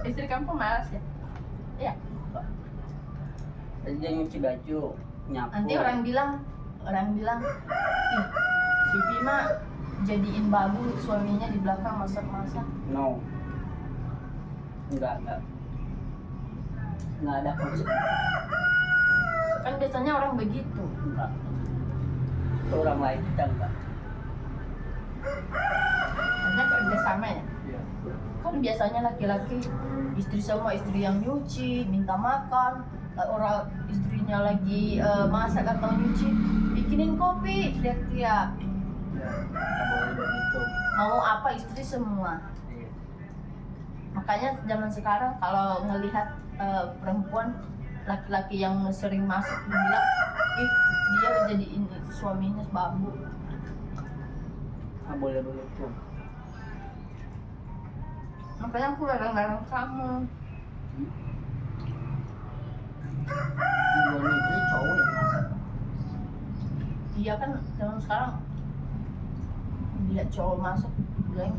istri kampung malas ya? Iya. Jadi dia nyuci baju, nyapu. Nanti orang bilang, ih, si Vima jadiin babu suaminya di belakang masak-masak. No. Enggak ada konsep. Kan biasanya orang begitu. Enggak. Itu orang lain, kita enggak. Karena kerja sama ya. Iya. Kan biasanya laki-laki istri sama istri yang nyuci, minta makan, orang istrinya lagi masak atau nyuci, bikinin kopi, teriak-teriak. Ya, kita boleh begitu. Mau apa istri semua. Iya. Makanya zaman sekarang kalau ngelihat perempuan laki-laki yang sering masak bilang, ih dia jadiin suaminya babu. Nggak boleh begitu. Makanya aku larang-larang kamu. Di luar negeri cowok yang masak. Iya kan zaman sekarang lihat cowok masak bilang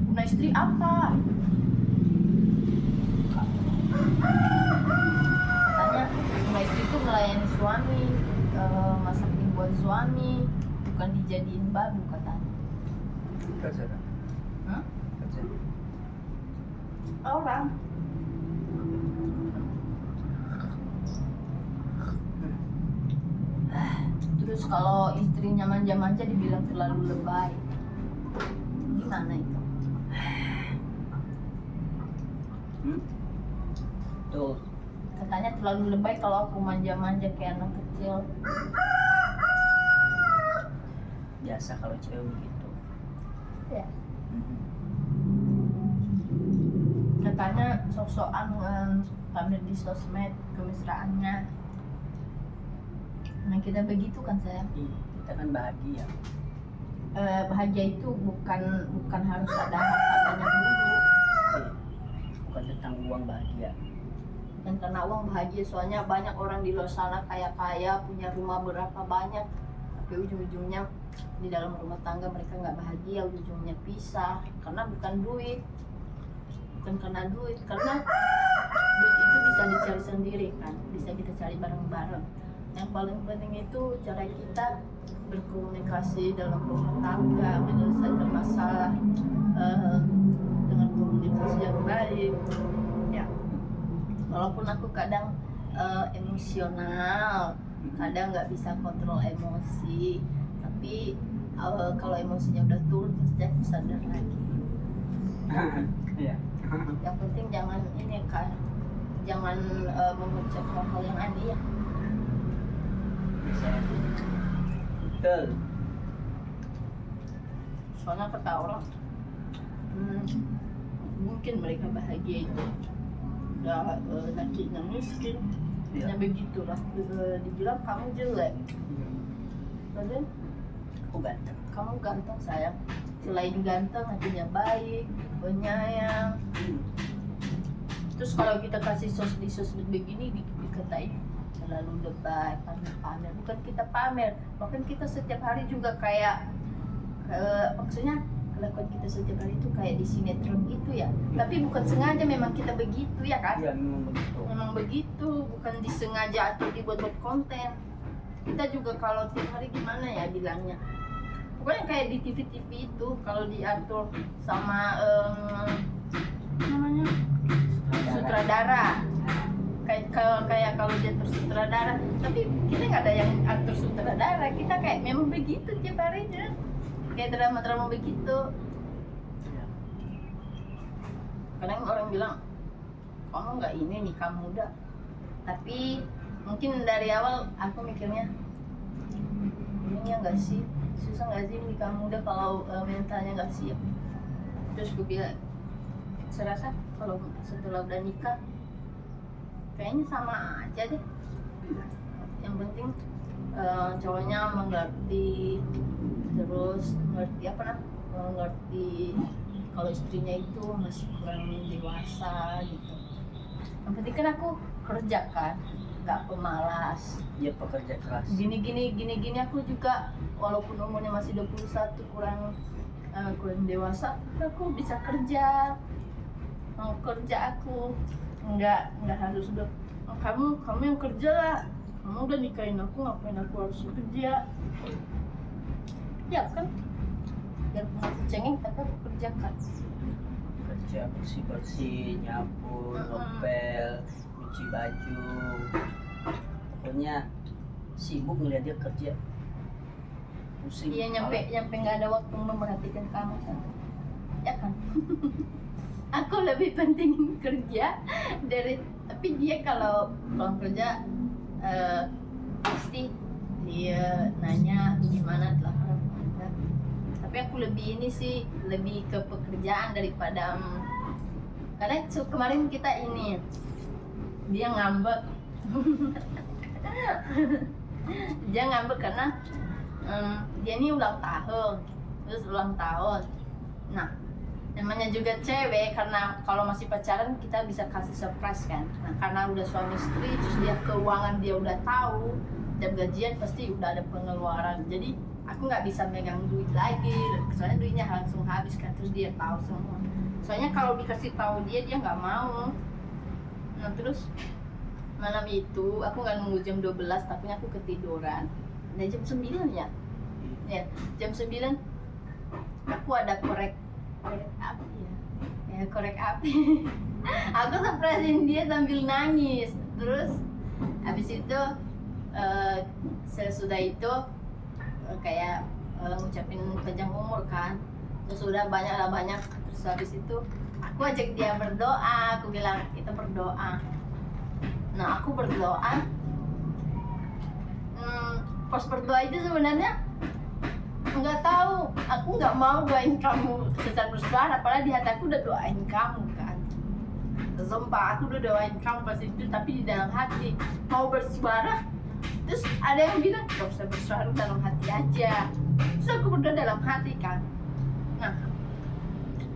punya istri apa? Katanya punya istri itu melayani suami, masakin buat suami, bukan dijadiin babu katanya. Kerja kan? Hah? Kerja. Orang. Terus kalau istrinya manja-manja dibilang terlalu lebay. Gimana itu? Tuh. Katanya terlalu lebay kalau aku manja-manja kayak anak kecil. Biasa kalau cewek begitu. Ya. Katanya sok-sokan pamer di sosmed kemesraannya. Nah kita begitu kan sayang. Kita kan bahagia. Bahagia itu bukan harus ada harta banyak dulu. Bukan tentang uang bahagia. Dan karena uang bahagia, soalnya banyak orang di luar sana kaya-kaya, punya rumah berapa banyak, tapi ujung-ujungnya di dalam rumah tangga mereka nggak bahagia, ujung-ujungnya pisah karena bukan duit, karena duit itu bisa dicari sendiri kan, bisa kita cari bareng-bareng. Yang paling penting itu cara kita berkomunikasi dalam rumah tangga, menyelesaikan masalah dengan komunikasi yang baik. Ya, walaupun aku kadang emosional, kadang nggak bisa kontrol emosi, tapi kalau emosinya udah turun pasti aku sadar lagi. Iya. Yang penting jangan ini kan, jangan mengucap hal-hal yang aneh ya. Betul. Soalnya kata orang mungkin mereka bahagia itu udah lakinya miskin, ya begitulah, dibilang kamu jelek, padahal Aku ganteng. kamu ganteng sayang. Selain ganteng hatinya baik, penyayang. Terus kalau kita kasih di sosmed begini dikatain terlalu lebay, pamer. Bukan kita pamer, bahkan kita setiap hari juga kayak maksudnya kelakuan kita setiap hari itu kayak di sinetron gitu ya. Tapi bukan sengaja, memang kita begitu ya kan? Iya, memang begitu. Memang begitu, bukan disengaja atau dibuat-buat konten. Kita juga kalau tiap hari gimana ya bilangnya, pokoknya kayak di TV-TV itu kalau diatur sama namanya sutradara, kayak kalau dia sutradara, tapi kita nggak ada yang atur sutradara, kita kayak memang begitu tiap harinya, kayak drama-drama begitu. Kadang orang bilang kamu nggak ini nikah muda, tapi mungkin dari awal aku mikirnya ini ya nggak sih, susah nggak sih nikah muda kalau mentalnya nggak siap. Terus gue bilang, saya rasa kalau setelah udah nikah kayaknya sama aja deh. Yang penting cowoknya mengerti, terus mengerti kalau istrinya itu masih kurang dewasa gitu. Yang penting kan aku kerja kan, nggak pemalas. Dia pekerja keras. Gini aku juga walaupun umurnya masih 21 kurang dewasa, aku bisa kerja. mau kerja aku nggak harus udah kamu yang kerja lah, kamu udah nikahin aku ngapain aku harus kerja ya kan, biar aku cengeng tapi aku kerjakan. Kerja bersih-bersih, nyapu, ngepel, cuci baju. Pokoknya sibuk ngeliat dia kerja. Pusing. Iya, nyampe nggak ada waktu memperhatikan kamu kan, ya kan. Aku lebih penting kerja tapi dia kalau pulang kerja pasti dia nanya gimana telah kerja. Tapi aku lebih ini sih, lebih ke pekerjaan daripada karena kemarin kita ini dia ngambek. Dia ngambek karena dia ini ulang tahun. Nah, namanya juga cewek, karena kalau masih pacaran kita bisa kasih surprise kan. Nah, karena udah suami istri, terus dia keuangan dia udah tahu, dan gajian pasti udah ada pengeluaran. Jadi aku nggak bisa megang duit lagi, soalnya duitnya langsung habis kan. Terus dia tahu semua. Soalnya kalau dikasih tahu dia nggak mau. Nah, terus malam itu aku nggak nunggu jam 12, tapi aku ketiduran. Nah, jam 9 ya? Ya, jam 9 aku ada korek api ya korek api. Aku surprisein dia sambil nangis. Terus habis itu sesudah itu kayak ngucapin panjang umur kan. Terus udah banyak. Terus habis itu aku ajak dia berdoa. Aku bilang kita berdoa. Nah, aku berdoa. Pas berdoa itu sebenarnya nggak tahu, aku nggak mau doain kamu secara bersuara, padahal di hati aku udah doain kamu kan. Sumpah aku udah doain kamu pas itu, tapi di dalam hati mau bersuara. Terus ada yang bilang gak usah bersuara, dalam hati aja. Terus aku berdoa dalam hati kan. Nah,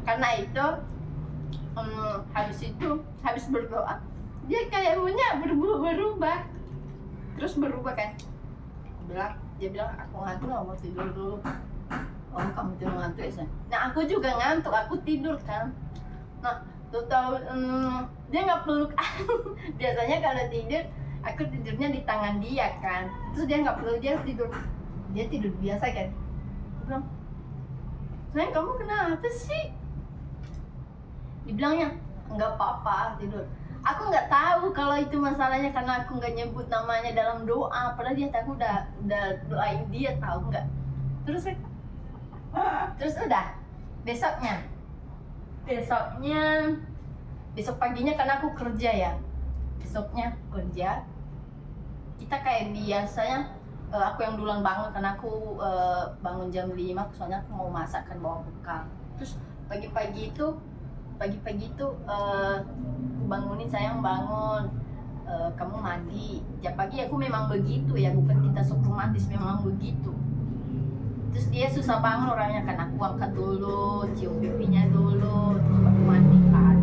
karena itu habis berdoa dia kayak punya berubah. Terus berubah kan. Dia bilang aku ngantuk, mau tidur dulu. Oh, kamu tidur ngantuk ya? Nah, aku juga ngantuk, aku tidur kan. Nah, tuh tahu dia nggak peluk. Biasanya kalau tidur aku tidurnya di tangan dia kan. Terus dia nggak peluk, dia tidur biasa kan. Dia bilang, sayang kamu kenapa sih? Dibilangnya nggak apa-apa tidur. Aku nggak tahu kalau itu masalahnya karena aku nggak nyebut namanya dalam doa, padahal dia tahu udah doain dia, tahu nggak? Terus udah besok paginya karena aku kerja ya, besoknya kerja kita kayak biasanya. Aku yang duluan bangun karena aku bangun jam 5, soalnya aku mau masak kan, bawa bekal. Terus pagi-pagi itu bangunin, sayang bangun, kamu mandi. Tiap pagi aku memang begitu ya, bukan kita sok romantis, memang begitu. Terus dia susah bangun orangnya kan, aku angkat dulu, cium pipinya dulu, terus baru mandi kan.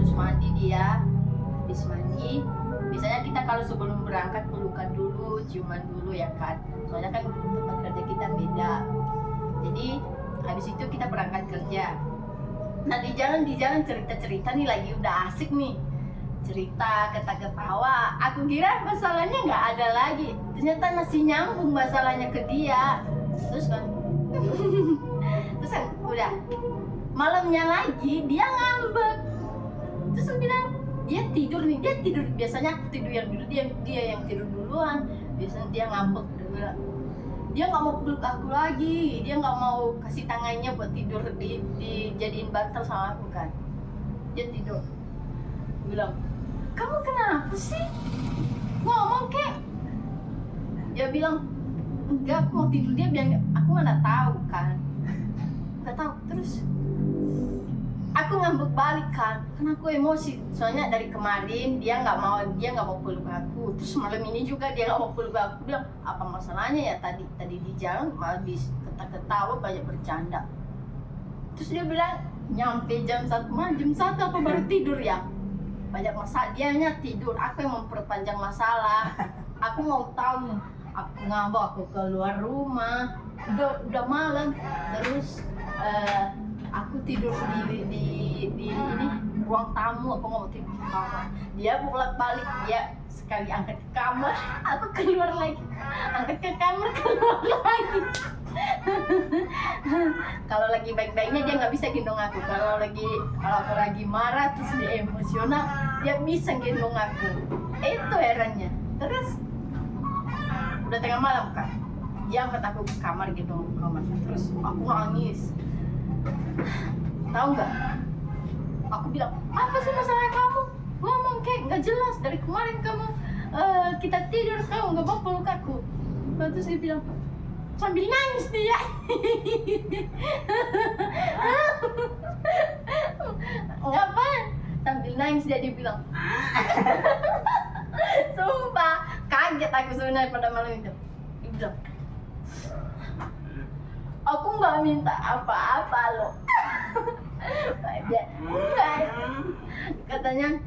Terus mandi dia, habis mandi biasanya kita kalau sebelum berangkat pelukan dulu, ciuman dulu ya kan, soalnya kan tempat kerja kita beda. Jadi habis itu kita berangkat kerja. Nah, di jalan cerita nih, lagi udah asik nih, cerita ketawa. Aku kira masalahnya nggak ada lagi, ternyata masih nyambung masalahnya ke dia. Terus kan udah malamnya lagi dia ngambek. Terus aku bilang dia tidur, biasanya aku tidur yang dulu, dia yang tidur duluan. Biasanya dia ngambek, dia nggak mau peluk aku lagi, dia nggak mau kasih tangannya buat tidur dijadiin bantal sama aku kan. Dia tidur, bilang, kamu kenapa sih ngomong kek? Dia bilang, enggak, aku mau tidur. Dia bilang, aku mana tahu kan, nggak tahu. Terus aku ngambek balik kan, karena aku emosi. Soalnya dari kemarin dia nggak mau peluk aku. Terus malam ini juga dia nggak mau peluk aku. Bilang, apa masalahnya ya? Tadi di jalan habis ketawa banyak bercanda. Terus dia bilang, nyampe jam 1 apa baru tidur ya? Banyak masalah, dianya tidur, aku yang memperpanjang masalah. Aku mau tahu, aku ngambek, aku keluar rumah, udah malam. Terus aku tidur sendiri di ruang tamu, aku nggak mau tidur di kamar. Dia bolak balik, dia sekali angkat ke kamar, aku keluar lagi, angkat ke kamar, keluar lagi. Kalau lagi baik-baiknya dia nggak bisa gendong aku. Kalau aku lagi marah terus dia emosional, dia bisa gendong aku. Itu herannya. Terus udah tengah malam kan, dia angkat aku ke kamar gendong aku ke kamar. Terus aku nangis. Tahu nggak? Aku bilang, apa sih masalah kamu? Ngomong kayak nggak jelas. Dari kemarin kamu kita tidur, kamu nggak mau peluk aku. Terus dia bilang, sambil nangis dia. Nggak apa, sambil nangis dia bilang. Sumpah, kaget aku sebenarnya pada malam itu. Dia bilang, aku nggak minta apa-apa loh. Dia enggak, katanya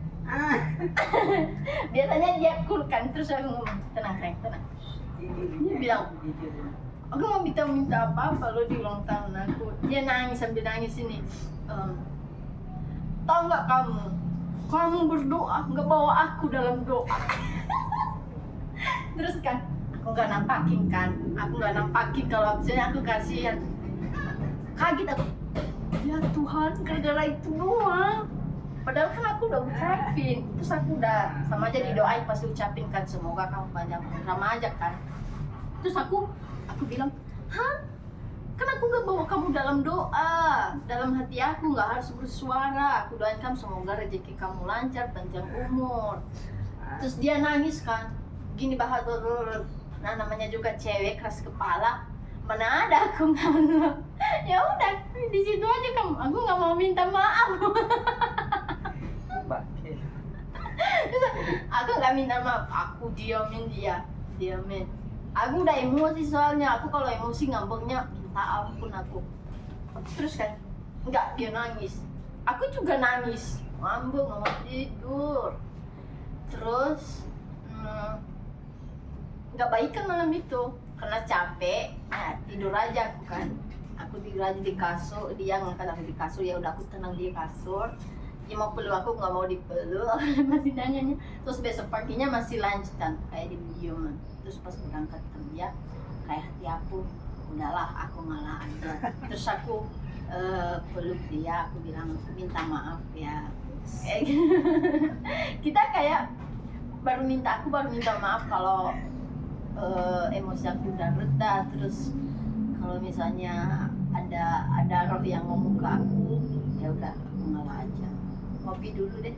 biasanya dia cool kan. Terus aku ngomong, tenang sayang, tenang. Dia bilang, aku mau minta apa-apa lo di ulang tahun aku. Dia nangis sambil nangis ini. Tahu nggak kamu berdoa nggak bawa aku dalam doa. Terus kan aku nggak nampakin kalau misalnya aku kasihan. Kaget aku, ya Tuhan, gara-gara itu doang. Padahal kan aku udah ucapin. Terus aku udah sama aja didoain pas ucapin kan, semoga kamu panjang umur, sama aja kan. Terus aku bilang, hah? Kan aku gak bawa kamu dalam doa. Dalam hati aku gak harus bersuara. Aku doain kamu semoga rezeki kamu lancar, panjang umur. Terus dia nangis kan, gini bahadur. Nah namanya juga cewek keras kepala. Mana ada aku nggak. Ya udah di situ aja kamu. Aku nggak mau minta maaf. Terus aku nggak minta maaf. Aku diamin dia. Aku udah emosi soalnya. Aku kalau emosi ngambeknya minta ampun aku. Terus kan nggak, dia nangis. Aku juga nangis. Ngambek nggak mau tidur. Terus nggak baik kan malam itu. Karena capek, nah tidur aja aku tidur aja di kasur. Dia ngangkat aku di kasur, ya udah aku tenang di kasur. Dia mau peluk aku, nggak mau dipeluk. Masih nanyanya. Terus besok paginya masih lanjutan kayak diem. Terus pas berangkat kerja kayak hati aku, udahlah aku ngalah aja. Terus aku peluk dia, aku bilang minta maaf ya. Kita kayak baru minta maaf kalau emosi aku udah reda. Terus kalau misalnya ada roh yang ngomong ke aku, ya udah aku ngalah aja. Ngopi dulu deh.